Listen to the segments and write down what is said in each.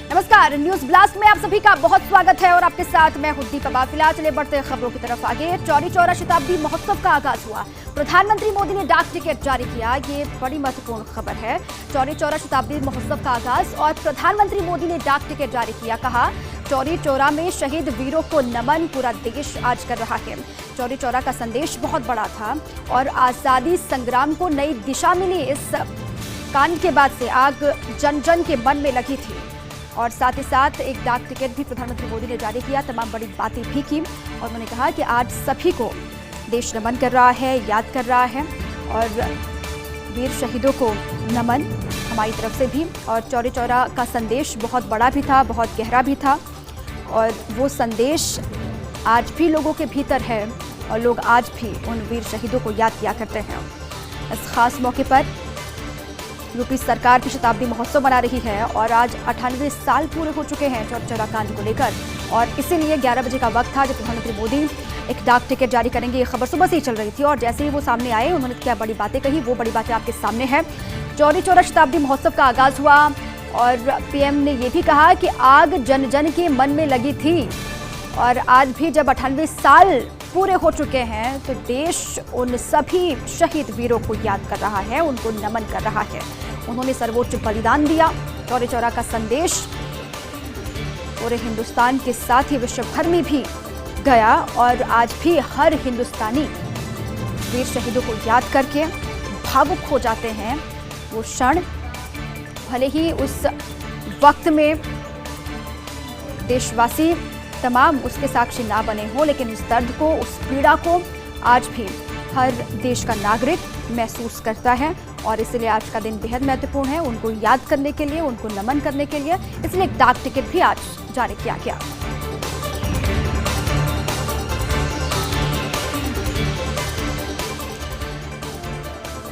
नमस्कार, news blast में आप सभी का बहुत स्वागत है और आपके साथ मैं हूं दीपा। फिलहाल चले बढ़ते खबरों की तरफ आगे। चौरी चौरा शताब्दी महोत्सव का आगाज हुआ। प्रधानमंत्री मोदी ने डाक टिकट जारी किया, ये बड़ी महत्वपूर्ण खबर है। चौरी चौरा शताब्दी महोत्सव का आगाज और प्रधानमंत्री मोदी ने डाक टिकट जारी किया। कहा, चौरी चौरा में शहीद वीरों को नमन पूरा देश आज कर रहा है। चौरी चौरा का संदेश बहुत बड़ा था और आजादी संग्राम को नई दिशा मिली। इस कांड के बाद से आग जन जन के मन में लगी थी और साथ ही साथ एक डाक टिकट भी प्रधानमंत्री मोदी ने जारी किया। तमाम बड़ी बातें भी की और उन्होंने कहा कि आज सभी को देश नमन कर रहा है, याद कर रहा है और वीर शहीदों को नमन हमारी तरफ से भी। और चौरी चौरा का संदेश बहुत बड़ा भी था, बहुत गहरा भी था और वो संदेश आज भी लोगों के भीतर है और लोग आज भी उन वीर शहीदों को याद किया करते हैं। इस खास मौके पर यूपी सरकार की शताब्दी महोत्सव मना रही है और आज 98 साल पूरे हो चुके हैं चौरी चौरा कांड को लेकर और इसीलिए 11 बजे का वक्त था जब प्रधानमंत्री मोदी एक डाक टिकट जारी करेंगे। ये खबर सुबह से ही चल रही थी और जैसे ही वो सामने आए उन्होंने क्या बड़ी बातें कही, वो बड़ी बातें आपके सामने है। चौरी चौरा शताब्दी महोत्सव का आगाज हुआ और पीएम ने ये भी कहा कि आग जन जन के मन में लगी थी और आज भी जब 98 साल पूरे हो चुके हैं तो देश उन सभी शहीद वीरों को याद कर रहा है, उनको नमन कर रहा है। उन्होंने सर्वोच्च बलिदान दिया। चौरी चौरा का संदेश पूरे हिंदुस्तान के साथ ही विश्व भर में भी गया और आज भी हर हिंदुस्तानी वीर शहीदों को याद करके भावुक हो जाते हैं। वो क्षण भले ही उस वक्त में देशवासी तमाम उसके साक्षी ना बने हो, लेकिन इस दर्द को, उस पीड़ा को आज भी हर देश का नागरिक महसूस करता है और इसलिए आज का दिन बेहद महत्वपूर्ण है। उनको याद करने के लिए, उनको नमन करने के लिए इसलिए एक डाक टिकट भी आज जारी किया गया।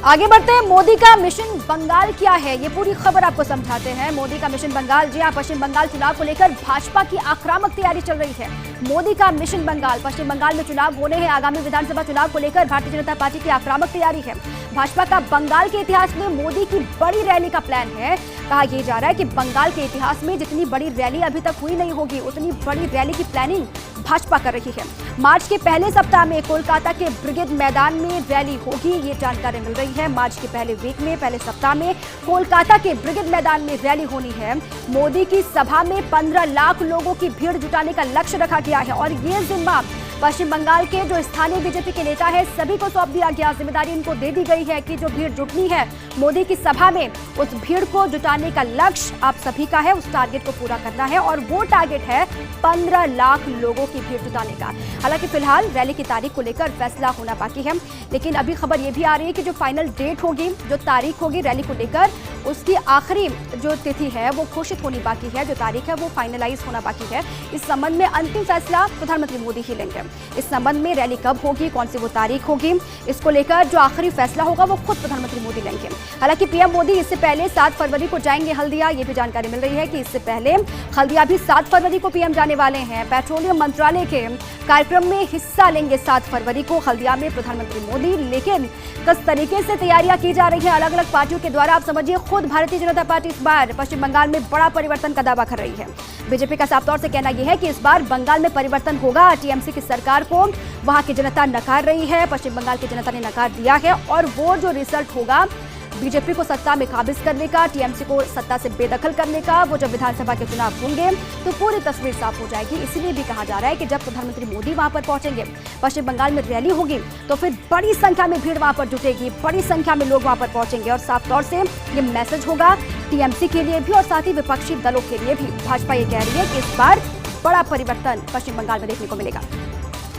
आगे बढ़ते हैं। मोदी का मिशन बंगाल क्या है, ये पूरी खबर आपको समझाते हैं। मोदी का मिशन बंगाल, जी हां, पश्चिम बंगाल चुनाव को लेकर भाजपा की आक्रामक तैयारी चल रही है। मोदी का मिशन बंगाल, पश्चिम बंगाल में चुनाव होने हैं। आगामी विधानसभा चुनाव को लेकर भारतीय जनता पार्टी की आक्रामक तैयारी है। भाजपा का बंगाल के इतिहास में मोदी की बड़ी रैली का प्लान है। कहा यह जा रहा है कि बंगाल के इतिहास में जितनी बड़ी रैली अभी तक हुई नहीं होगी, उतनी बड़ी रैली की प्लानिंग भाजपा कर रही है। मार्च के पहले सप्ताह में कोलकाता के ब्रिगेड मैदान में रैली होगी, ये जानकारी मिल रही है। मार्च के पहले वीक में, पहले सप्ताह में कोलकाता के ब्रिगेड मैदान में रैली होनी है। मोदी की सभा में 15 लाख लोगों की भीड़ जुटाने का लक्ष्य रखा गया है और ये जिम्मा पश्चिम बंगाल के जो स्थानीय बीजेपी के नेता है सभी को सौंप दिया गया। जिम्मेदारी इनको दे दी गई है कि जो भीड़ जुटनी है मोदी की सभा में, उस भीड़ को जुटाने का लक्ष्य आप सभी का है, उस टारगेट को पूरा करना है और वो टारगेट है 15 लाख लोगों की भीड़ जुटाने का। हालांकि फिलहाल रैली की तारीख को लेकर फैसला होना बाकी है, लेकिन अभी खबर ये भी आ रही है कि जो फाइनल डेट होगी, जो तारीख होगी रैली को लेकर, उसकी आखिरी जो तिथि है वो घोषित होनी बाकी है, जो तारीख है वो फाइनलाइज होना बाकी है। इस संबंध में अंतिम फैसला प्रधानमंत्री मोदी ही लेंगे। इस संबंध में रैली कब होगी, कौन सी वो तारीख होगी, इसको लेकर जो आखिरी फैसला होगा वो खुद प्रधानमंत्री मोदी लेंगे। हालांकि पीएम मोदी इससे पहले 7 फरवरी को जाएंगे हल्दिया। ये भी जानकारी मिल रही है कि इससे पहले हल्दिया भी 7 फरवरी को पीएम जाने वाले हैं। पेट्रोलियम मंत्रालय के कार्यक्रम में हिस्सा लेंगे 7 फरवरी को हल्दिया में प्रधानमंत्री मोदी। लेकिन किस तरीके से तैयारियां की जा रही है अलग अलग पार्टियों के द्वारा, आप समझिए। खुद भारतीय जनता पार्टी इस बार पश्चिम बंगाल में बड़ा परिवर्तन का दावा कर रही है। बीजेपी का साफ तौर से कहना यह है कि इस बार बंगाल में परिवर्तन होगा। टीएमसी की सरकार को वहां की जनता नकार रही है, पश्चिम बंगाल की जनता ने नकार दिया है और वो जो रिजल्ट होगा बीजेपी को सत्ता में काबिज करने का, टीएमसी को सत्ता से बेदखल करने का, वो जब विधानसभा के चुनाव होंगे तो पूरी तस्वीर साफ हो जाएगी। इसलिए भी कहा जा रहा है कि जब प्रधानमंत्री मोदी वहां पर पहुंचेंगे, पश्चिम बंगाल में रैली होगी, तो फिर बड़ी संख्या में भीड़ वहां पर जुटेगी, बड़ी संख्या में लोग वहां पर पहुंचेंगे और साफ तौर से ये मैसेज होगा टीएमसी के लिए भी और साथ ही विपक्षी दलों के लिए भी। भाजपा ये कह रही है कि इस बार बड़ा परिवर्तन पश्चिम बंगाल में देखने को मिलेगा।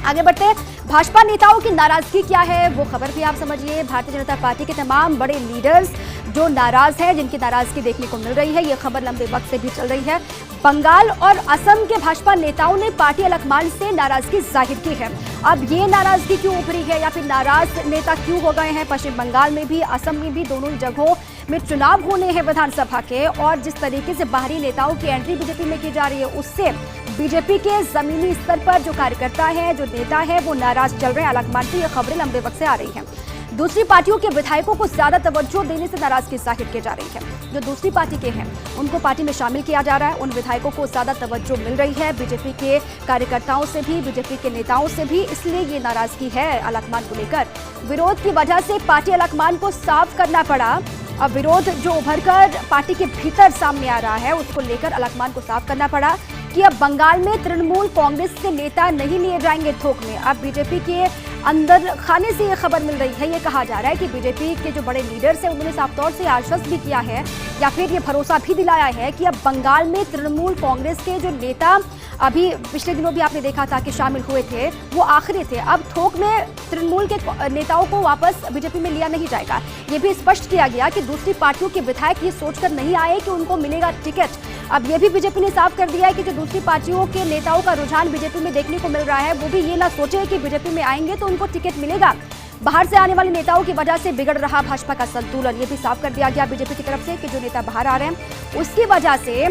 आगे बढ़ते हैं। भाजपा नेताओं की नाराजगी क्या है वो खबर भी आप समझिए। भारतीय जनता पार्टी के तमाम बड़े लीडर्स जो नाराज हैं, जिनकी नाराजगी देखने को मिल रही है, ये खबर लंबे वक्त से भी चल रही है। बंगाल और असम के भाजपा नेताओं ने पार्टी अलकमान से नाराजगी जाहिर की है। अब ये नाराजगी क्यों उभरी है या फिर नाराज नेता क्यों हो गए हैं? पश्चिम बंगाल में भी, असम में भी, दोनों ही जगहों में चुनाव होने हैं विधानसभा के और जिस तरीके से बाहरी नेताओं की एंट्री बीजेपी में की जा रही है, उससे बीजेपी के जमीनी स्तर पर जो कार्यकर्ता है, जो नेता है, वो नाराज चल रहे हैं। अलकमान से ये खबरें लंबे वक्त से आ रही हैं। दूसरी पार्टियों के विधायकों को ज्यादा तवज्जो देने से नाराजगी जाहिर की जा रही है। जो दूसरी पार्टी के हैं उनको पार्टी में शामिल किया जा रहा है, उन विधायकों को ज्यादा तवज्जो मिल रही है बीजेपी के कार्यकर्ताओं से भी, बीजेपी के नेताओं से भी, इसलिए ये नाराजगी है आलाकमान को लेकर। विरोध की वजह से पार्टी आलाकमान को साफ करना पड़ा। अब विरोध जो उभरकर पार्टी के भीतर सामने आ रहा है उसको लेकर आलाकमान को साफ करना पड़ा कि अब बंगाल में तृणमूल कांग्रेस से नेता नहीं लिए जाएंगे थोक में। अब बीजेपी के अंदर खाने से ये खबर मिल रही है, ये कहा जा रहा है कि बीजेपी के जो बड़े लीडर्स हैं उन्होंने साफ तौर से आश्वस्त भी किया है या फिर ये भरोसा भी दिलाया है कि अब बंगाल में तृणमूल कांग्रेस के जो नेता अभी पिछले दिनों भी आपने देखा था कि शामिल हुए थे वो आखिरी थे, अब थोक में तृणमूल के नेताओं को वापस बीजेपी में लिया नहीं जाएगा। ये भी स्पष्ट किया गया कि दूसरी पार्टियों के विधायक ये सोचकर नहीं आए कि उनको मिलेगा टिकट। अब ये भी बीजेपी ने साफ कर दिया है कि जो दूसरी पार्टियों के नेताओं का रुझान बीजेपी में देखने को मिल रहा है वो भी ये ना सोचे कि बीजेपी में आएंगे तो उनको टिकट मिलेगा। बाहर से आने वाले नेताओं की वजह से बिगड़ रहा भाजपा का संतुलन, ये भी साफ कर दिया गया बीजेपी की तरफ से कि जो नेता बाहर आ रहे हैं उसकी वजह से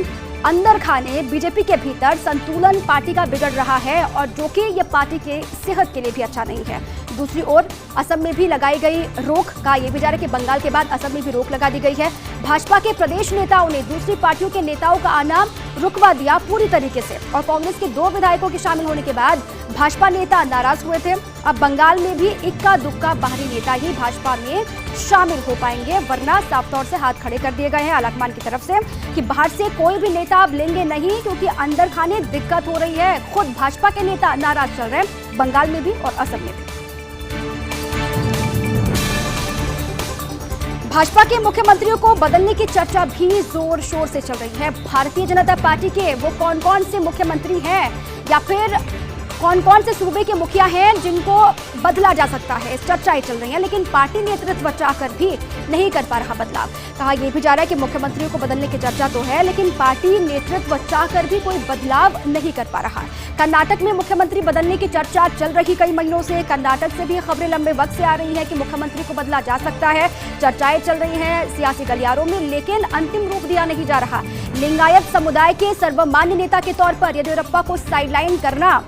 अंदर खाने बीजेपी के भीतर संतुलन पार्टी का बिगड़ रहा है और जो कि ये पार्टी के सेहत के लिए भी अच्छा नहीं है। दूसरी ओर असम में भी लगाई गई रोक का ये भी जा रहा है कि बंगाल के बाद असम में भी रोक लगा दी गई है। भाजपा के प्रदेश नेताओं ने दूसरी पार्टियों के नेताओं का आना रुकवा दिया पूरी तरीके से और कांग्रेस के 2 विधायकों के शामिल होने के बाद भाजपा नेता नाराज हुए थे। अब बंगाल में भी इक्का दुक्का बाहरी नेता ही भाजपा में शामिल हो पाएंगे, वरना साफ तौर से हाथ खड़े कर दिए गए हैं आलाकमान की तरफ से कि बाहर से कोई भी नेता अब लेंगे नहीं क्योंकि अंदर खाने दिक्कत हो रही है। खुद भाजपा के नेता नाराज चल रहे हैं बंगाल में भी और असम में भी। भाजपा के मुख्यमंत्रियों को बदलने की चर्चा भी जोर शोर से चल रही है। भारतीय जनता पार्टी के वो कौन कौन से मुख्यमंत्री हैं या फिर कौन कौन से सूबे के मुखिया हैं जिनको बदला जा सकता है, इस चर्चाएं चल रही हैं, लेकिन पार्टी नेतृत्व चाहकर भी नहीं कर पा रहा बदलाव। कहा यह भी जा रहा है कि मुख्यमंत्रियों को बदलने की चर्चा तो है लेकिन पार्टी नेतृत्व चाहकर भी कोई बदलाव नहीं कर पा रहा। कर्नाटक में मुख्यमंत्री बदलने की चर्चा चल रही कई महीनों से। कर्नाटक से भी खबरें लंबे वक्त से आ रही है कि मुख्यमंत्री को बदला जा सकता है, चर्चाएं चल रही हैं सियासी गलियारों में, लेकिन अंतिम रूप दिया नहीं जा रहा। लिंगायत समुदाय के सर्वमान्य नेता के तौर पर येदियुरप्पा को साइडलाइन करना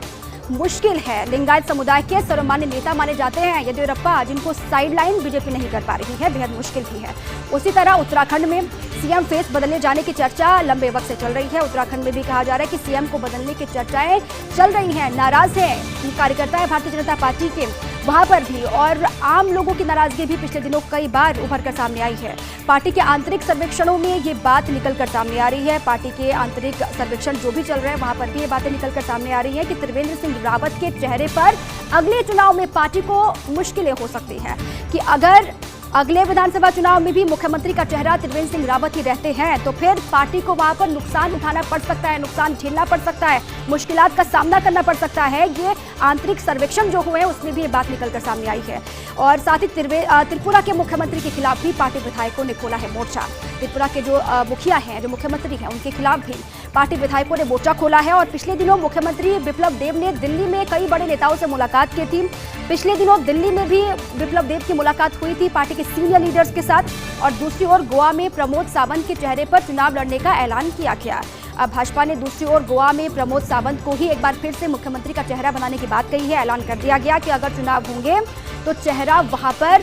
मुश्किल है। लिंगायत समुदाय के सर्वमान्य नेता माने जाते हैं येदियुरप्पा, जिनको साइडलाइन बीजेपी नहीं कर पा रही है, बेहद मुश्किल भी है। उसी तरह उत्तराखंड में सीएम फेस बदलने जाने की चर्चा लंबे वक्त से चल रही है। उत्तराखंड में भी कहा जा रहा है कि सीएम को बदलने की चर्चाएं चल रही हैं। नाराज हैं कार्यकर्ता है भारतीय जनता पार्टी के वहां पर भी, और आम लोगों की नाराजगी भी पिछले दिनों कई बार उभर कर सामने आई है। पार्टी के आंतरिक सर्वेक्षणों में ये बात निकल कर सामने आ रही है। पार्टी के आंतरिक सर्वेक्षण जो भी चल रहे हैं वहां पर भी ये बातें निकल कर सामने आ रही है कि त्रिवेंद्र सिंह रावत के चेहरे पर अगले चुनाव में पार्टी को मुश्किलें हो सकती हैं कि अगर अगले विधानसभा चुनाव में भी मुख्यमंत्री का चेहरा त्रिवेंद्र सिंह रावत ही रहते हैं तो फिर पार्टी को वहां पर नुकसान उठाना पड़ सकता है, नुकसान झेलना पड़ सकता है, मुश्किलात का सामना करना पड़ सकता है। ये आंतरिक सर्वेक्षण जो हुए हैं उसमें भी ये बात निकलकर सामने आई है। और साथ ही त्रिपुरा के मुख्यमंत्री के खिलाफ भी पार्टी विधायकों ने खोला है मोर्चा। त्रिपुरा के जो मुखिया हैं, जो मुख्यमंत्री हैं, उनके खिलाफ भी पार्टी विधायकों ने मोर्चा खोला है। और पिछले दिनों मुख्यमंत्री बिप्लब देब ने दिल्ली में कई बड़े नेताओं से मुलाकात की थी। पिछले दिनों दिल्ली में भी बिप्लब देब की मुलाकात हुई थी पार्टी के सीनियर लीडर्स के साथ। और दूसरी ओर गोवा में प्रमोद सावंत के चेहरे पर चुनाव लड़ने का ऐलान किया गया। अब भाजपा ने दूसरी ओर गोवा में प्रमोद सावंत को ही एक बार फिर से मुख्यमंत्री का चेहरा बनाने की बात कही है। ऐलान कर दिया गया कि अगर चुनाव होंगे तो चेहरा वहां पर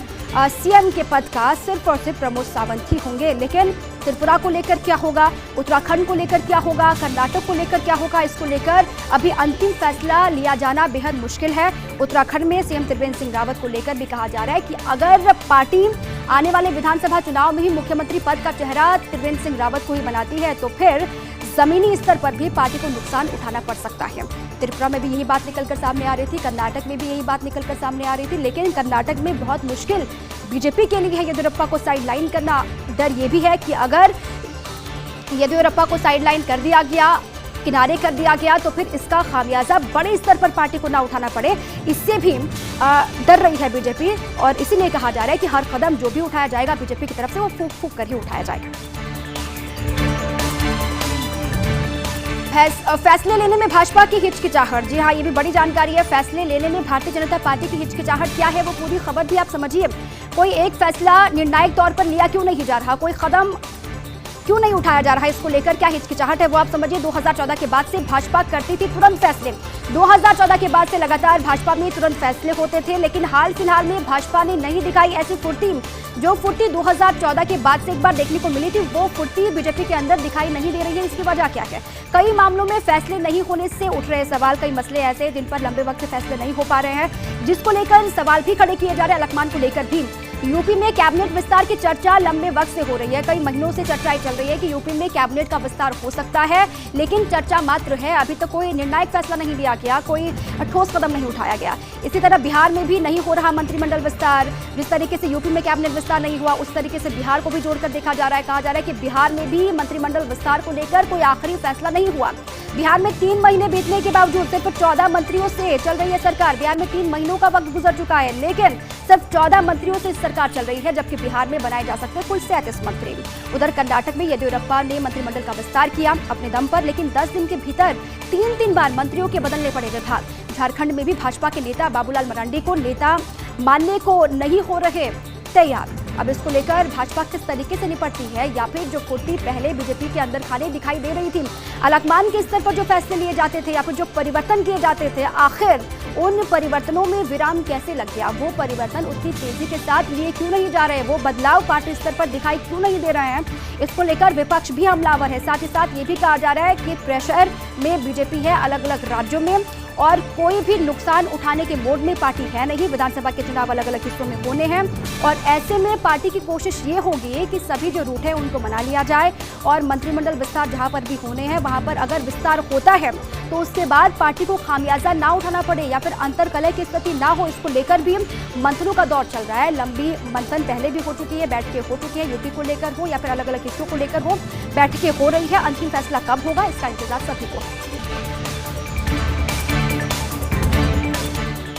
सीएम के पद का सिर्फ और सिर्फ प्रमोद सावंत ही होंगे। लेकिन त्रिपुरा को लेकर क्या होगा, उत्तराखंड को लेकर क्या होगा, कर्नाटक को लेकर क्या होगा, इसको लेकर अभी अंतिम फैसला लिया जाना बेहद मुश्किल है। उत्तराखंड में सीएम त्रिवेंद्र सिंह रावत को लेकर भी कहा जा रहा है कि अगर पार्टी आने वाले विधानसभा चुनाव में ही मुख्यमंत्री पद का चेहरा त्रिवेंद्र सिंह रावत को ही बनाती है तो फिर जमीनी स्तर पर भी पार्टी को नुकसान उठाना पड़ सकता है। त्रिपुरा में भी यही बात निकलकर सामने आ रही थी, कर्नाटक में भी यही बात निकलकर सामने आ रही थी। लेकिन कर्नाटक में बहुत मुश्किल बीजेपी के लिए है येदियुरप्पा को साइडलाइन करना। डर ये भी है कि अगर येदियुरप्पा को साइडलाइन कर दिया गया, किनारे कर दिया गया, तो फिर इसका खामियाजा बड़े स्तर पर पार्टी को ना उठाना पड़े, इससे भी डर रही है बीजेपी। और इसीलिए कहा जा रहा है कि हर कदम जो भी उठाया जाएगा बीजेपी की तरफ से वो फूंक फूंक कर ही उठाया जाएगा। फैसले लेने में भाजपा की हिचकिचाहट, जी हाँ, ये भी बड़ी जानकारी है। फैसले लेने में भारतीय जनता पार्टी की हिचकिचाहट क्या है वो पूरी खबर भी आप समझिए। कोई एक फैसला निर्णायक तौर पर लिया क्यों नहीं जा रहा, कोई कदम क्यों नहीं उठाया जा रहा है, इसको लेकर क्या हिचकिचाहट है वो आप समझिए। 2014 के बाद से भाजपा करती थी तुरंत फैसले, 2014 के बाद से लगातार भाजपा में तुरंत फैसले होते थे, लेकिन हाल फिलहाल में भाजपा ने नहीं दिखाई ऐसी फुर्ती। जो फुर्ती 2014 के बाद से एक बार देखने को मिली थी, वो फुर्ती बीजेपी के अंदर दिखाई नहीं दे रही है। इसकी वजह क्या है? कई मामलों में फैसले नहीं होने से उठ रहे सवाल, कई मसले ऐसे जिन पर लंबे वक्त से फैसले नहीं हो पा रहे हैं, जिसको लेकर सवाल भी खड़े किए जा रहे हैं। अलकमान को लेकर भी यूपी में कैबिनेट विस्तार की चर्चा लंबे वक्त से हो रही है, कई महीनों से चर्चाएं चल रही है कि यूपी में कैबिनेट का विस्तार हो सकता है, लेकिन चर्चा मात्र है। अभी तक कोई निर्णायक फैसला नहीं लिया गया, कोई ठोस कदम नहीं उठाया गया। इसी तरह बिहार में भी नहीं हो रहा मंत्रिमंडल विस्तार। जिस तरीके से यूपी में कैबिनेट विस्तार नहीं हुआ, उस तरीके से बिहार को भी जोड़कर देखा जा रहा है। कहा जा रहा है कि बिहार में भी मंत्रिमंडल विस्तार को लेकर कोई आखिरी फैसला नहीं हुआ। बिहार में 3 महीने बीतने के बावजूद सिर्फ 14 मंत्रियों से चल रही है सरकार। बिहार में 3 महीनों का वक्त गुजर चुका है, लेकिन सिर्फ 14 मंत्रियों से सरकार चल रही है, जबकि बिहार में बनाए जा सकते हैं कुल 37 मंत्री। उधर कर्नाटक में येदियुरप्पा ने मंत्रिमंडल का विस्तार किया अपने दम पर, लेकिन 10 दिन के भीतर 3 बार मंत्रियों के बदलने पड़े विभाग। झारखंड में भी भाजपा के नेता बाबूलाल मरांडी को नेता मानने को नहीं हो रहे तैयार। अब इसको लेकर भाजपा किस तरीके से निपटती है, या फिर जो फुर्ती पहले बीजेपी के अंदर खाली दिखाई दे रही थी, अलकमान के स्तर पर जो फैसले लिए जाते थे या फिर जो परिवर्तन किए जाते थे, आखिर उन परिवर्तनों में विराम कैसे लग गया? वो परिवर्तन उतनी तेजी के साथ लिए क्यों नहीं जा रहे? वो बदलाव पार्टी स्तर पर दिखाई क्यों नहीं दे रहे हैं? इसको लेकर विपक्ष भी हमलावर है। साथ ही साथ ये भी कहा जा रहा है कि प्रेशर में बीजेपी है अलग अलग राज्यों में, और कोई भी नुकसान उठाने के मोड में पार्टी है नहीं। विधानसभा के चुनाव अलग अलग हिस्सों में होने हैं, और ऐसे में पार्टी की कोशिश ये होगी कि सभी जो रूट है उनको मना लिया जाए, और मंत्रिमंडल विस्तार जहां पर भी होने हैं वहां पर अगर विस्तार होता है तो उसके बाद पार्टी को खामियाजा ना उठाना पड़े या फिर अंतरकलह की स्थिति ना हो। इसको लेकर भी मंथनों का दौर चल रहा है। लंबी मंथन पहले भी हो चुकी है, बैठकें हो चुकी है, यूपी को लेकर हो या फिर अलग अलग हिस्सों को लेकर हो, बैठकें हो रही है। अंतिम फैसला कब होगा, इसका इंतजार सभी को है।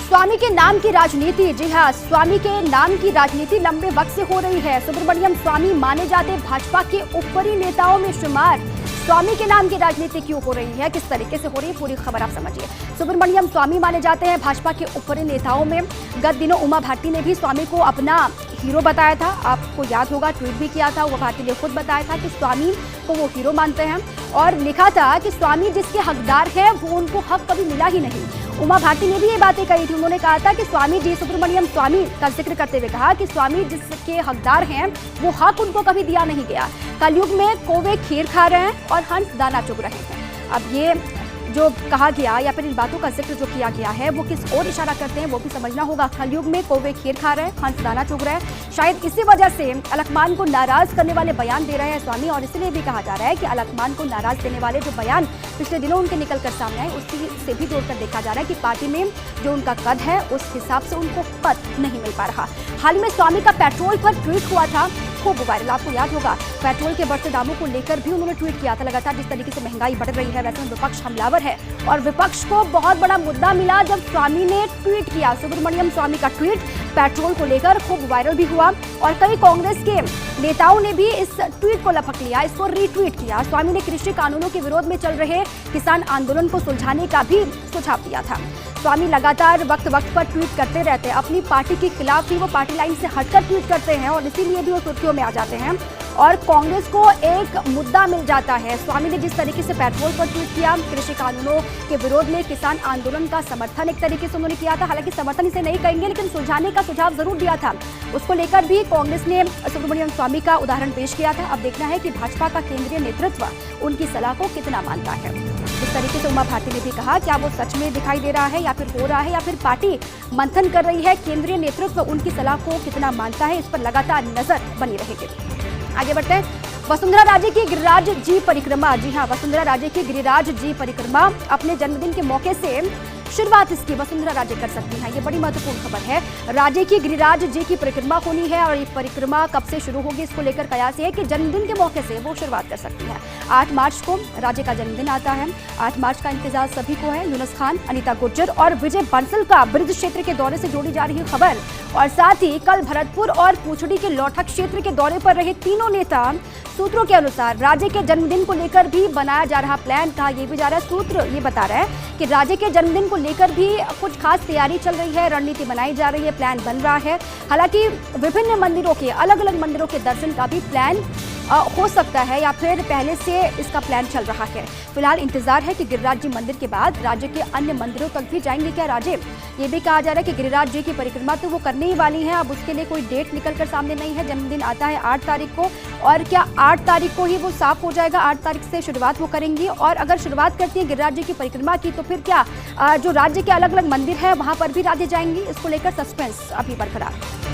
स्वामी के नाम की राजनीति, जी हाँ, स्वामी के नाम की राजनीति लंबे वक्त से हो रही है। सुब्रमण्यम स्वामी माने जाते भाजपा के ऊपरी नेताओं में शुमार। स्वामी के नाम की राजनीति क्यों हो रही है, किस तरीके से हो रही है, पूरी खबर आप समझिए। सुब्रमण्यम स्वामी माने जाते हैं भाजपा के ऊपरी नेताओं में। गत दिनों उमा भारती ने भी स्वामी को अपना हीरो बताया था, आपको याद होगा, ट्वीट भी किया था। उमा भारती ने खुद बताया था कि स्वामी को वो हीरो मानते हैं, और लिखा था कि स्वामी जिसके हकदार हैं वो उनको हक कभी मिला ही नहीं। उमा भारती ने भी ये बातें कही थी। उन्होंने कहा था कि स्वामी जी, सुब्रमण्यम स्वामी का जिक्र करते हुए कहा कि स्वामी जिसके हकदार हैं वो हक उनको कभी दिया नहीं गया। कलयुग में कौवे खीर खा रहे हैं और हंस दाना चुग रहे हैं। अब ये जो कहा गया या फिर इन बातों का जिक्र जो किया गया है वो किस ओर इशारा करते हैं वो भी समझना होगा। कलयुग में कौवे खीर खा रहे हैं, हंस दाना चुग रहे हैं। शायद इसी वजह से अलकमान को नाराज करने वाले बयान दे रहे हैं स्वामी, और इसलिए भी कहा जा रहा है कि अलकमान को नाराज देने वाले जो बयान पिछले दिनों उनके निकल कर सामने आए, उसी से भी जोड़कर देखा जा रहा है कि पार्टी में जो उनका कद है उस हिसाब से उनको पद नहीं मिल पा रहा। हाल में स्वामी का पेट्रोल पर ट्वीट हुआ था, खूब वायरल, आपको याद होगा। पेट्रोल के बढ़ते दामों को लेकर भी उन्होंने ट्वीट किया था। लगातार जिस तरीके से महंगाई बढ़ रही है, वैसे में विपक्ष हमलावर है, और विपक्ष को बहुत बड़ा मुद्दा मिला जब स्वामी ने ट्वीट किया। सुब्रमण्यम स्वामी का ट्वीट पेट्रोल को लेकर खूब वायरल भी हुआ, और कई कांग्रेस के नेताओं ने भी इस ट्वीट को लपक लिया, इसको रीट्वीट किया। स्वामी ने कृषि कानूनों के विरोध में चल रहे किसान आंदोलन को सुलझाने का भी सुझाव दिया था। स्वामी लगातार वक्त वक्त पर ट्वीट करते रहते हैं, अपनी पार्टी के खिलाफ ही वो पार्टी लाइन से हटकर ट्वीट करते हैं, और इसीलिए भी वो सुर्खियों में आ जाते हैं और कांग्रेस को एक मुद्दा मिल जाता है। स्वामी ने जिस तरीके से पेट्रोल पर ट्वीट किया, कृषि कानूनों के विरोध में किसान आंदोलन का समर्थन एक तरीके से उन्होंने किया था। हालांकि समर्थन इसे नहीं कहेंगे, लेकिन सुलझाने का सुझाव जरूर दिया था। उसको लेकर भी कांग्रेस ने सुब्रमण्यम स्वामी का उदाहरण पेश किया था। अब देखना है कि भाजपा का केंद्रीय नेतृत्व उनकी सलाह को कितना मानता है। इस तरीके से उमा भारती ने भी कहा, क्या वो सच में दिखाई दे रहा है या फिर हो रहा है, या फिर पार्टी मंथन कर रही है, केंद्रीय नेतृत्व उनकी सलाह को कितना मानता है, इस पर लगातार नजर बनी रहेगी। आगे बढ़ते हैं। वसुंधरा राजे की गिरिराज जी परिक्रमा, जी हाँ, वसुंधरा राजे की गिरिराज जी परिक्रमा अपने जन्मदिन के मौके से शुरुआत इसकी वसुंधरा राजे कर सकती हैं। ये बड़ी महत्वपूर्ण खबर है। राजे की गिरिराज जी की परिक्रमा होनी है, और ये परिक्रमा कब से शुरू होगी इसको लेकर कयास है कि जन्मदिन के मौके से वो शुरुआत कर सकती है। 8 मार्च को राजे का जन्मदिन आता है। 8 मार्च का इंतजार सभी को है। यूनुस खान, अनीता गुर्जर और विजय बंसल का ब्रज क्षेत्र के दौरे से जोड़ी जा रही खबर, और साथ ही कल भरतपुर और पूछड़ी के लौठक क्षेत्र के दौरे पर रहे तीनों नेता। सूत्रों के अनुसार राजे के जन्मदिन को लेकर भी बनाया जा रहा प्लान, कहा यह भी जा रहा है, सूत्र ये बता रहा है कि राजे के जन्मदिन को लेकर भी कुछ खास तैयारी चल रही है, रणनीति बनाई जा रही है, प्लान बन रहा है। हालांकि विभिन्न मंदिरों के, अलग अलग मंदिरों के दर्शन का भी प्लान हो सकता है या फिर पहले से इसका प्लान चल रहा है। फिलहाल इंतजार है कि गिरिराज जी मंदिर के बाद राज्य के अन्य मंदिरों तक भी जाएंगे क्या राजे। ये भी कहा जा रहा है कि गिरिराज जी की परिक्रमा तो वो करने ही वाली है, अब उसके लिए कोई डेट निकल कर सामने नहीं है। जन्मदिन आता है 8 तारीख को, और क्या 8 तारीख को ही वो साफ हो जाएगा? 8 तारीख से शुरुआत वो करेंगी, और अगर शुरुआत करती है गिरिराज जी की परिक्रमा की तो फिर क्या जो राज्य के अलग अलग मंदिर है वहां पर भी राजे जाएंगी? इसको लेकर सस्पेंस अभी बरकरार।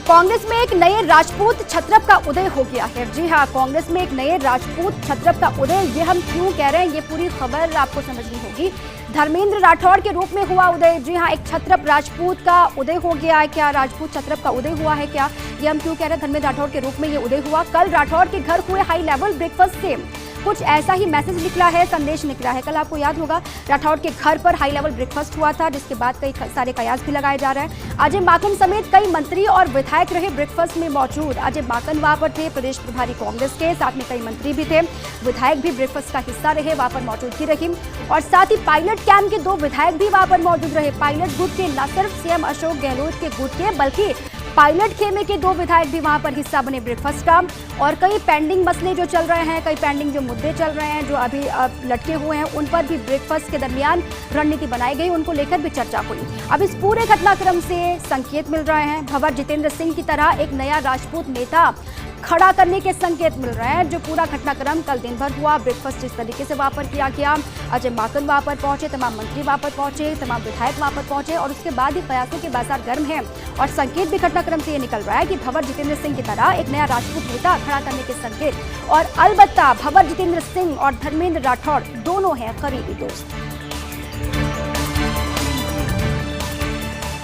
कांग्रेस में एक नए राजपूत छत्रप का उदय हो गया है। जी हां, कांग्रेस में एक नए राजपूत छत्रप का उदय। ये हम क्यों कह रहे हैं, ये पूरी खबर आपको समझनी होगी। धर्मेंद्र राठौड़ के रूप में हुआ उदय। जी हां, एक छत्रप राजपूत का उदय हो गया है। क्या राजपूत छत्रप का उदय हुआ है क्या, ये हम क्यों कह रहे हैं? धर्मेंद्र राठौड़ के रूप में ये उदय हुआ। कल राठौड़ के घर हुए हाई लेवल ब्रेकफास्ट से कुछ ऐसा ही मैसेज निकला है, संदेश निकला है। कल आपको याद होगा राठौड़ के घर पर हाई लेवल ब्रेकफास्ट हुआ था, जिसके बाद कई सारे कयास भी लगाए जा रहे हैं। अजय माकन समेत कई मंत्री और विधायक रहे ब्रेकफास्ट में मौजूद। अजय माकन वहां पर थे, प्रदेश प्रभारी कांग्रेस के, साथ में कई मंत्री भी थे, विधायक भी ब्रेकफास्ट का हिस्सा रहे, वहां पर मौजूदगी रही। और साथ ही पायलट कैंप के 2 विधायक भी वहां पर मौजूद रहे। पायलट गुट के न सिर्फ सीएम अशोक गहलोत के गुट के, बल्कि पायलट खेमे के 2 विधायक भी वहां पर हिस्सा बने ब्रेकफास्ट का। और कई पेंडिंग मसले जो चल रहे हैं, कई पेंडिंग जो मुद्दे चल रहे हैं, जो अभी लटके हुए हैं, उन पर भी ब्रेकफास्ट के दरमियान रणनीति बनाई गई, उनको लेकर भी चर्चा हुई। अब इस पूरे घटनाक्रम से संकेत मिल रहे हैं, भंवर जितेंद्र सिंह की तरह एक नया राजपूत नेता खड़ा करने के संकेत मिल रहे हैं। जो पूरा घटनाक्रम कल दिन भर हुआ, ब्रेकफास्ट जिस तरीके से वहां पर किया गया, अजय माकन वहां पर पहुंचे, तमाम मंत्री वहां पर पहुंचे, तमाम विधायक वहां पर पहुंचे, और उसके बाद ही कयासों के बाजार गर्म है। और संकेत भी घटनाक्रम से ये निकल रहा है कि भंवर जितेंद्र सिंह की तरह एक नया राजपूत नेता खड़ा करने के संकेत। और अलबत्ता भंवर जितेंद्र सिंह और धर्मेंद्र राठौड़ दोनों हैं करीबी दोस्त।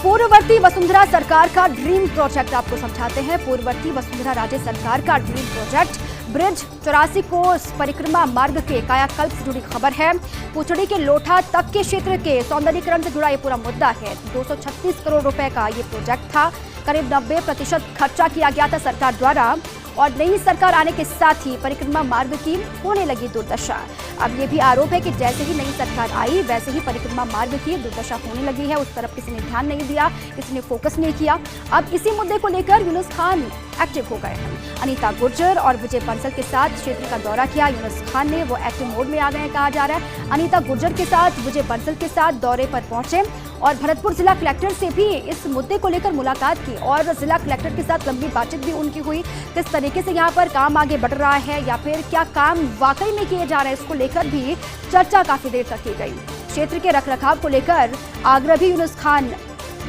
पूर्ववर्ती वसुंधरा सरकार का ड्रीम प्रोजेक्ट आपको समझाते हैं। पूर्ववर्ती वसुंधरा राजे सरकार का ड्रीम प्रोजेक्ट ब्रिज 84 कोस परिक्रमा मार्ग के कायाकल्प से जुड़ी खबर है। पुछड़ी के लोठा तक के क्षेत्र के सौंदर्यीकरण से जुड़ा ये पूरा मुद्दा है। 236 करोड़ रुपए का ये प्रोजेक्ट था। करीब 90% खर्चा किया गया था सरकार द्वारा, और नई सरकार आने के साथ ही परिक्रमा मार्ग की होने लगी दुर्दशा। अब ये भी आरोप है कि जैसे ही नई सरकार आई वैसे ही परिक्रमा मार्ग की दुर्दशा होने लगी है। उस तरफ किसी ने ध्यान नहीं दिया, किसी ने फोकस नहीं किया। अब इसी मुद्दे को लेकर यूनुस खान एक्टिव हो गए हैं। अनीता गुर्जर और विजय बंसल के साथ क्षेत्र का दौरा किया यूनुस खान ने, वो एक्टिव मोड में आ गए हैं कहा जा रहा है। अनीता गुर्जर के साथ, विजय बंसल के साथ दौरे पर पहुंचे और भरतपुर जिला कलेक्टर से भी इस मुद्दे को लेकर मुलाकात की, और जिला कलेक्टर के साथ लंबी बातचीत भी उनकी हुई। किस तरीके से यहाँ पर काम आगे बढ़ रहा है या फिर क्या काम वाकई में किए जा रहे हैं, इसको लेकर भी चर्चा काफी देर तक की गई। क्षेत्र के रखरखाव को लेकर आग्रह भी यूनुस खान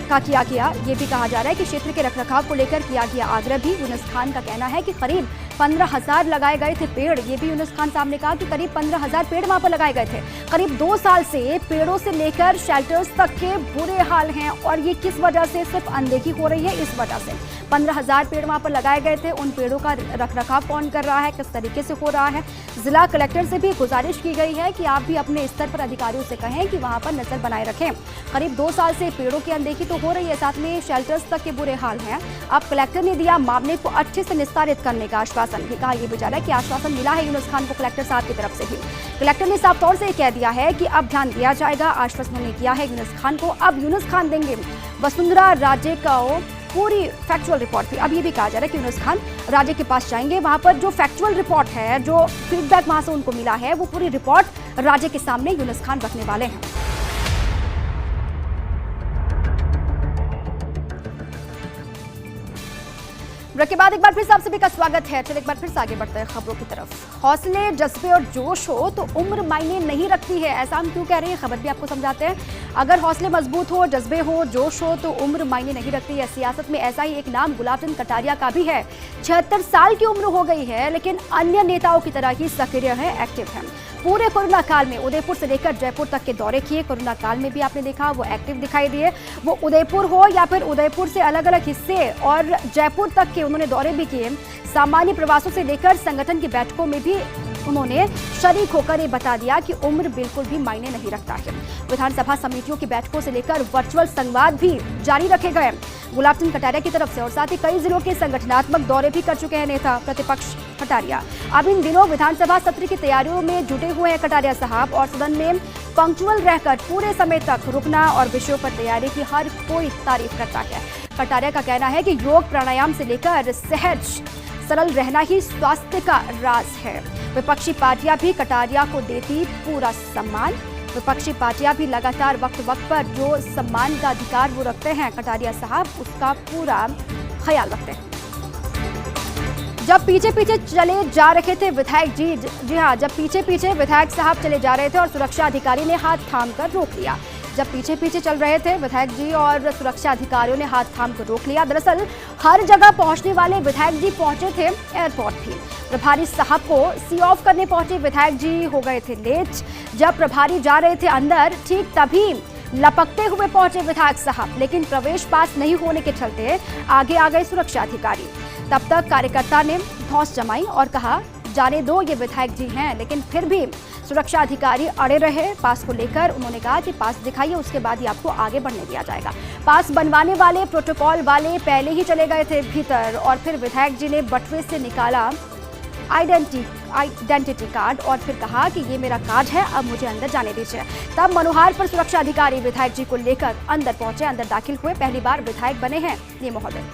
का किया गया। ये भी कहा जा रहा है कि क्षेत्र के रखरखाव को लेकर किया गया आग्रह भी। यूनुस खान का कहना है कि करीब 15,000 लगाए गए थे पेड़। ये भी यूनुस खान साहब ने कहा कि करीब 15,000 पेड़ वहां पर लगाए गए थे। करीब 2 साल से पेड़ों से लेकर शेल्टर्स तक के बुरे हाल हैं, और ये किस वजह से? सिर्फ अनदेखी हो रही है इस वजह से। 15,000 पेड़ वहां पर लगाए गए थे, उन पेड़ों का रखरखाव कौन कर रहा है, किस तरीके से हो रहा है? जिला कलेक्टर से भी गुजारिश की गई है कि आप भी अपने स्तर पर अधिकारियों से कहें कि वहां पर नजर बनाए रखें। करीब 2 साल से पेड़ों की अनदेखी तो हो रही है, साथ में शेल्टर्स तक के बुरे हाल हैं। अब कलेक्टर ने दिया मामले को अच्छे से निस्तारित करने का आश्वासन भी। कहा यह भी जा रहा है कि आश्वासन मिला है यूनुस खान को कलेक्टर साहब की तरफ से भी। कलेक्टर ने साफ तौर से कह दिया है कि अब ध्यान दिया जाएगा, आश्वासन उन्होंने किया है यूनुस खान को। अब यूनुस खान देंगे वसुंधरा राजे का पूरी फैक्चुअल रिपोर्ट भी। अब ये भी कहा जा रहा है कि यूनुस खान राज्य के पास जाएंगे, वहां पर जो फैक्चुअल रिपोर्ट है, जो फीडबैक वहां से उनको मिला है, वो पूरी रिपोर्ट राज्य के सामने यूनुस खान रखने वाले हैं। ब्रेक के बाद एक बार फिर से आप सभी का स्वागत है। चलिए एक बार फिर से आगे बढ़ते हैं खबरों की तरफ। हौसले, जज्बे और जोश हो तो उम्र मायने नहीं रखती है, ऐसा हम क्यों कह रहे हैं, खबर भी आपको समझाते हैं। अगर हौसले मजबूत हो, जज्बे हो, जोश हो तो उम्र मायने नहीं रखती है। सियासत में ऐसा ही एक नाम गुलाब चंद कटारिया का भी है। 76 साल की उम्र हो गई है, लेकिन अन्य नेताओं की तरह ही सक्रिय है, एक्टिव है। पूरे कोरोना काल में उदयपुर से लेकर जयपुर तक के दौरे किए। कोरोना काल में भी आपने देखा वो एक्टिव दिखाई दिए। वो उदयपुर हो या फिर उदयपुर से अलग अलग हिस्से और जयपुर तक के उन्होंने दौरे भी किए। सामान्य प्रवासों से लेकर संगठन की बैठकों में भी उन्होंने शरीक होकर ये बता दिया कि उम्र बिल्कुल भी मायने नहीं रखता है। विधानसभा समितियों की बैठकों से लेकर वर्चुअल संवाद भी जारी रखे गए गुलाब चंद कटारिया की तरफ से, और साथ ही कई जिलों के संगठनात्मक दौरे भी कर चुके हैं नेता प्रतिपक्ष कटारिया। अब इन दिनों विधानसभा सत्र की तैयारियों में जुटे हुए हैं कटारिया साहब, और सदन में पंक्चुअल रहकर पूरे समय तक रुकना और विषयों पर तैयारी की हर कोई तारीफ करता है। कटारिया का कहना है कि योग प्राणायाम से लेकर सहज सरल रहना ही स्वास्थ्य का राज है। विपक्षी पार्टियां भी कटारिया को देती पूरा सम्मान। विपक्षी पार्टियां भी लगातार वक्त वक्त पर जो सम्मान का अधिकार वो रखते हैं, कटारिया साहब उसका पूरा ख्याल रखते हैं। जब पीछे पीछे चले जा रहे थे विधायक जी हाँ, जब पीछे पीछे विधायक साहब चले जा रहे थे और सुरक्षा अधिकारी ने हाथ थाम कर रोक लिया। जब पीछे पीछे चल रहे थे विधायक जी और सुरक्षा अधिकारियों ने हाथ थाम कर रोक लिया। दरअसल हर जगह पहुंचने वाले विधायक जी पहुंचे थे एयरपोर्ट भी। प्रभारी साहब को सी ऑफ करने पहुंचे विधायक जी हो गए थे लेट। जब प्रभारी जा रहे थे अंदर, ठीक तभी लपकते हुए पहुंचे विधायक साहब, लेकिन प्रवेश पास नहीं होने के चलते आगे आ गए सुरक्षा अधिकारी। तब तक कार्यकर्ता ने धौंस जमाई और कहा जाने दो, ये विधायक जी हैं, लेकिन फिर भी सुरक्षा अधिकारी अड़े रहे पास को लेकर। उन्होंने कहा कि पास दिखाइए, उसके बाद ही आपको आगे बढ़ने दिया जाएगा। पास बनवाने वाले प्रोटोकॉल वाले पहले ही चले गए थे भीतर और फिर विधायक जी ने बटुए से निकाला आइडेंटिटी कार्ड और फिर कहा कि ये मेरा कार्ड है, अब मुझे अंदर जाने दीजिए। तब मनोहार पर सुरक्षा अधिकारी विधायक जी को लेकर अंदर पहुंचे, अंदर दाखिल हुए। पहली बार विधायक बने हैं ये महोदय।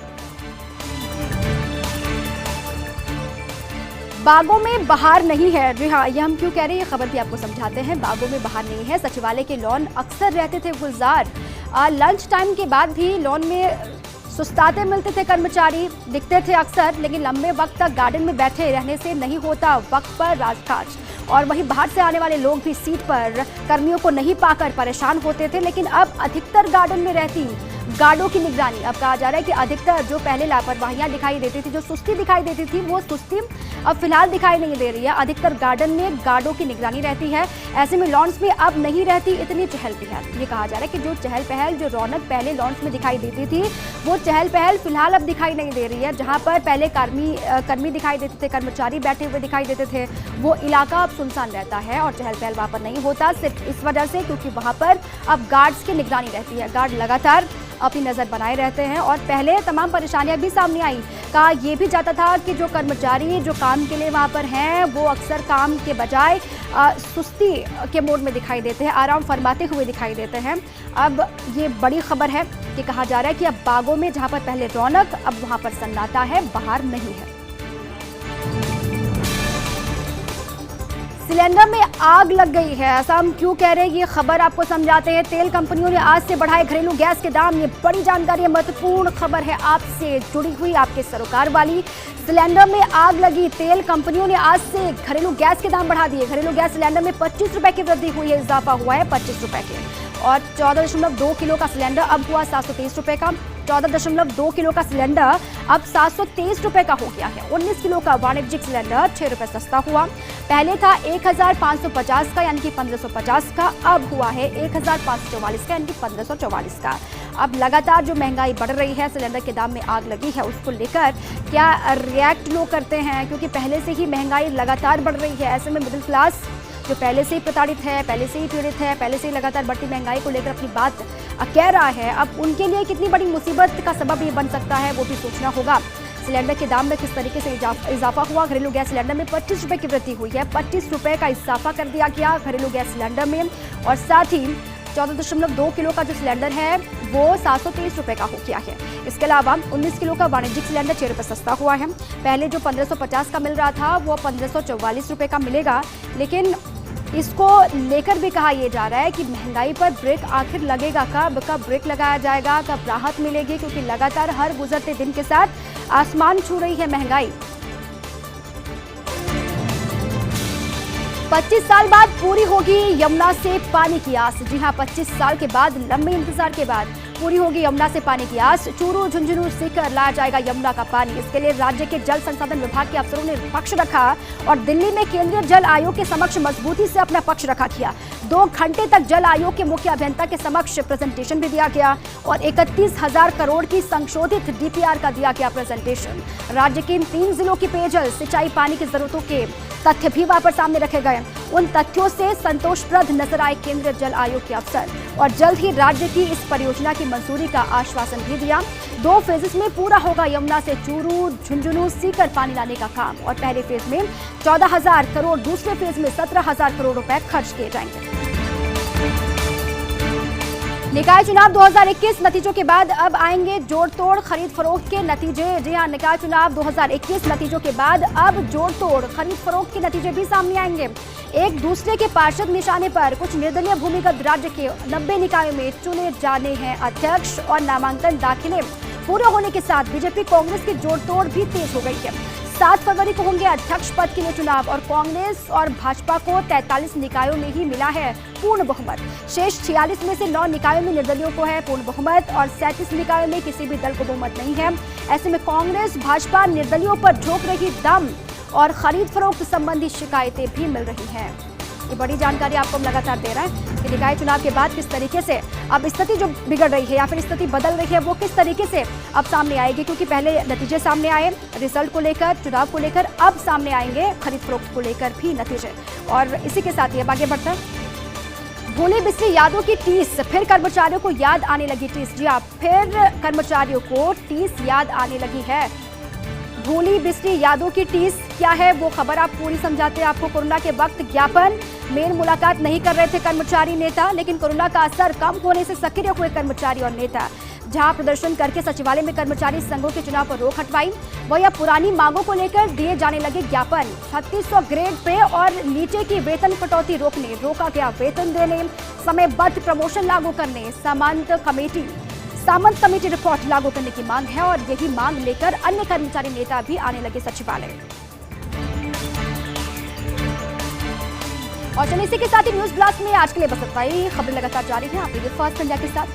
बागों में बहार नहीं है। जी हाँ, ये हम क्यों कह रहे हैं, ये खबर भी आपको समझाते हैं। बागों में बहार नहीं है। सचिवालय के लॉन अक्सर रहते थे गुलजार। लंच टाइम के बाद भी लॉन में सुस्ताते मिलते थे कर्मचारी, दिखते थे अक्सर, लेकिन लंबे वक्त तक गार्डन में बैठे रहने से नहीं होता वक्त पर राजकाज। और वहीं बाहर से आने वाले लोग भी सीट पर कर्मियों को नहीं पाकर परेशान होते थे। लेकिन अब अधिकतर गार्डन में रहती गार्डों की निगरानी, अब कहा जा रहा है कि अधिकतर जो पहले लापरवाहियां दिखाई देती थी, जो सुस्ती दिखाई देती थी, वो सुस्ती अब फिलहाल दिखाई नहीं दे रही है। अधिकतर गार्डन में गार्डों की निगरानी रहती है। ऐसे में लॉन्स में अब नहीं रहती इतनी चहल पहल। ये कहा जा रहा है कि जो चहल पहल, जो रौनक पहले लॉन्स में दिखाई देती थी, वो चहल पहल फिलहाल अब दिखाई नहीं दे रही है। जहाँ पर पहले कर्मी दिखाई देते थे, कर्मचारी बैठे हुए दिखाई देते थे, वो इलाका अब सुनसान रहता है और चहल पहल वहाँ पर नहीं होता। सिर्फ इस वजह से क्योंकि वहाँ पर अब गार्ड्स की निगरानी रहती है। गार्ड लगातार अपनी नज़र बनाए रहते हैं और पहले तमाम परेशानियां भी सामने आई। कहा यह भी जाता था कि जो कर्मचारी जो काम के लिए वहां पर हैं, वो अक्सर काम के बजाय सुस्ती के मोड में दिखाई देते हैं, आराम फरमाते हुए दिखाई देते हैं। अब ये बड़ी खबर है कि कहा जा रहा है कि अब बागों में जहां पर पहले रौनक, अब वहां पर सन्नाटा है, बाहर नहीं है। सिलेंडर में आग लग गई है, ऐसा हम क्यों कह रहे हैं, ये खबर आपको समझाते हैं। तेल कंपनियों ने आज से बढ़ाए घरेलू गैस के दाम। ये बड़ी जानकारी है, महत्वपूर्ण खबर है आपसे जुड़ी हुई, आपके सरोकार वाली। सिलेंडर में आग लगी, तेल कंपनियों ने आज से घरेलू गैस के दाम बढ़ा दिए। घरेलू गैस सिलेंडर में 25 रुपए की वृद्धि हुई है, इजाफा हुआ है 25 रुपए के। और 14.2 किलो का सिलेंडर अब हुआ 723 रुपए का। 14.2 किलो का सिलेंडर अब 723 रुपए का हो गया है। 19 किलो का वाणिज्यिक सिलेंडर 6 रुपए सस्ता हुआ। पहले था 1550 का यानी कि 1550 का, अब हुआ है 1544 का यानी कि 1544 का। अब लगातार जो महंगाई बढ़ रही है, सिलेंडर के दाम में आग लगी है, उसको लेकर क्या रिएक्ट लोग करते हैं, क्योंकि पहले से ही महंगाई लगातार बढ़ रही है। ऐसे में मिडिल क्लास जो पहले से ही प्रताड़ित है, पहले से ही पीड़ित है, पहले से ही लगातार बढ़ती महंगाई को लेकर अपनी बात कह रहा है, अब उनके लिए कितनी बड़ी मुसीबत का सबब ये बन सकता है, वो भी सोचना होगा। सिलेंडर के दाम में किस तरीके से इजाफा हुआ। घरेलू गैस सिलेंडर में 25 रुपए की वृद्धि हुई है, 25 रुपए का इजाफा कर दिया गया घरेलू गैस सिलेंडर में। और साथ ही 14.2 किलो का जो सिलेंडर है वो 723 रुपए का हो गया है। इसके अलावा 19 किलो का वाणिज्यिक सिलेंडर 6 रुपए सस्ता हुआ है। पहले जो 1550 का मिल रहा था वो 1544 रुपए का मिलेगा। लेकिन इसको लेकर भी कहा यह जा रहा है कि महंगाई पर ब्रेक आखिर लगेगा कब ब्रेक लगाया जाएगा, कब राहत मिलेगी, क्योंकि लगातार हर गुजरते दिन के साथ आसमान छू रही है महंगाई। 25 साल बाद पूरी होगी यमुना से पानी की आस। जी हां, 25 साल के बाद, लंबे इंतजार के बाद पूरी होगी यमुना से पानी की आस। चूरू झुंझुनू सीकर लाया जाएगा यमुना का पानी। इसके लिए राज्य के जल संसाधन विभाग के अफसरों ने पक्ष रखा और दिल्ली में केंद्रीय जल आयोग के समक्ष मजबूती से अपना पक्ष रखा किया। 2 घंटे तक जल आयोग के मुख्य अभियंता के समक्ष प्रेजेंटेशन भी दिया गया और 31,000 करोड़ की संशोधित डीपीआर का दिया गया प्रेजेंटेशन। राज्य के इन 3 जिलों की पेयजल सिंचाई पानी की जरूरतों के तथ्य भी वहां पर सामने रखे गए। उन तथ्यों से संतोषप्रद नजर आए केंद्रीय जल आयोग के अफसर और जल्द ही राज्य की इस परियोजना की मंजूरी का आश्वासन भी दिया। 2 फेजेस में पूरा होगा यमुना से चूरू झुंझुनू सीकर पानी लाने का काम और पहले फेज में 14,000 करोड़, दूसरे फेज में 17,000 करोड़ रुपए खर्च किए जाएंगे। निकाय चुनाव 2021 नतीजों के बाद अब आएंगे जोड़ तोड़ खरीद फरोख्त के नतीजे। जी हां, निकाय चुनाव 2021 नतीजों के बाद अब जोड़ तोड़ खरीद फरोख्त के नतीजे भी सामने आएंगे। एक दूसरे के पार्षद निशाने पर कुछ निर्दलीय भूमिगत राज्य के 90 निकायों में चुने जाने हैं अध्यक्ष और नामांकन दाखिले पूरे होने के साथ बीजेपी कांग्रेस की जोड़ तोड़ भी तेज हो गई है। 7 फरवरी को होंगे अध्यक्ष पद के लिए चुनाव और कांग्रेस और भाजपा को 43 निकायों में ही मिला है पूर्ण बहुमत। शेष 46 में से 9 निकायों में निर्दलियों को है पूर्ण बहुमत और 37 निकायों में किसी भी दल को बहुमत नहीं है। ऐसे में कांग्रेस भाजपा निर्दलियों पर झोंक रही दम और खरीद फरोख्त संबंधी शिकायतें भी मिल रही हैं। ये बड़ी जानकारी आपको हम लगातार दे रहे हैं कि निकाय चुनाव के बाद किस तरीके से अब स्थिति जो बिगड़ रही है या फिर स्थिति बदल रही है वो किस तरीके से अब सामने आएगी, क्योंकि पहले नतीजे सामने आए रिजल्ट को लेकर, चुनाव को लेकर, अब सामने आएंगे खरीद फरोख्त को लेकर भी नतीजे। और इसी के साथ ही अब आगे बढ़ता है। भोले बिस्री यादों की टीस, फिर कर्मचारियों को याद आने लगी टीस। जी हाँ, फिर कर्मचारियों को टीस याद आने लगी है। भोली बिस्री यादों की टीस क्या है वो खबर आप पूरी समझाते हैं आपको। कोरोना के वक्त ज्ञापन मेल मुलाकात नहीं कर रहे थे कर्मचारी नेता, लेकिन कोरोना का असर कम होने से सक्रिय हुए कर्मचारी और नेता। जहां प्रदर्शन करके सचिवालय में कर्मचारी संघों के चुनाव पर रोक हटवाई, वही अब पुरानी मांगों को लेकर दिए जाने लगे ज्ञापन। 3600 ग्रेड पे और नीचे की वेतन कटौती रोकने, रोका गया वेतन देने, समयबद्ध प्रमोशन लागू करने, सामंत कमेटी रिपोर्ट लागू करने की मांग है और यही मांग लेकर अन्य कर्मचारी नेता भी आने लगे सचिवालय। और चलिए इसी के साथ ही न्यूज ब्लास्ट में आज के लिए बस इतना ही। खबरें लगातार जारी हैं, आप फर्स्ट इंडिया के साथ।